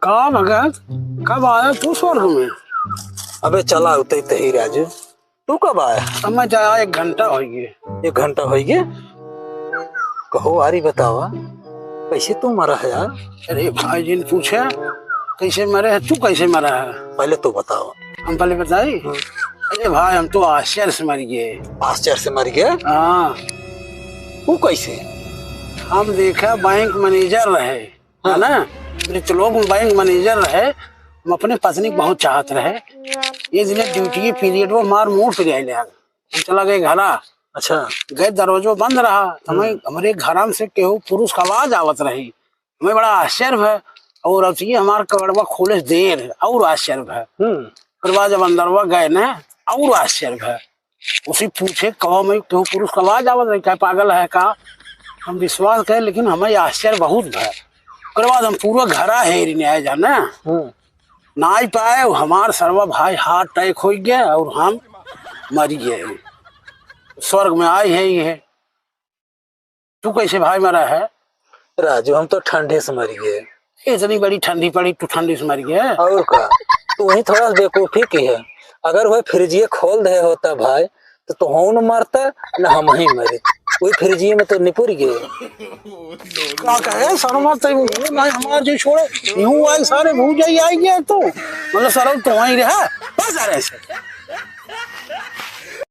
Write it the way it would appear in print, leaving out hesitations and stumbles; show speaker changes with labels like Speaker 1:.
Speaker 1: का भगत, कब आया तू स्वर्ग में?
Speaker 2: अबे चला उते ही राजू, तू कब आया?
Speaker 1: समय जाया 1 घंटा हो गए।
Speaker 2: 1 घंटा हो गया। कहो आरी बतावा, कैसे तू मरा है यार?
Speaker 1: अरे भाई जी ने पूछा कैसे मरे है, तू कैसे मरा है?
Speaker 2: पहले तो बताओ।
Speaker 1: हम पहले बताई। अरे भाई हम तो आश्चर्य से मर गए।
Speaker 2: आश्चर्य से मर गया?
Speaker 1: हाँ।
Speaker 2: तू कैसे?
Speaker 1: हम देखा बैंक मैनेजर रहे, है ना, लोग बैंक मैनेजर रहे। हम अपने पत्नी को बहुत चाहत रहे। ये दिन ड्यूटी पीरियड वो मार मुंह पे गए, हम चला गए घरा।
Speaker 2: अच्छा।
Speaker 1: गए, दरवाजा बंद रहा। हमें हमारे घर से केहू पुरुष का आवाज आवत रही। हमें बड़ा आश्चर्य है। और अब ये हमारा कबड़वा खोले देर और आश्चर्य है। फिर बाद जब अंदरवा गए ना और आश्चर्य है। उसी पूछे कहो मैं केहू पुरुष का आवाज आवत रही, क्या पागल है का? हम विश्वास करें लेकिन हमें आश्चर्य बहुत है। उसके बाद हम पूरा घरा हेरी न्याय जाना ना ही पाए। हमार सर्वा भाई हार्ट अटैक हो गया और हम मर गए। स्वर्ग में आए है ये। तू कैसे भाई मरा है?
Speaker 2: राजू हम तो ठंडे से मर गए।
Speaker 1: इतनी बड़ी ठंडी पड़ी, तू ठंडी से मर गया?
Speaker 2: और का तू वही थोड़ा बेवकूफी की है। अगर वह फ्रिजिए खोल दे होता भाई तो तू हो न मरता न हम ही मरे। वही फ्रिजिए में तो निपुर गए।
Speaker 1: क्या कहे शर्मा ना हमारे जो छोड़े यूं आए सारे भूल जाई आई गया तो मतलब सर तो वहीं रहा बस।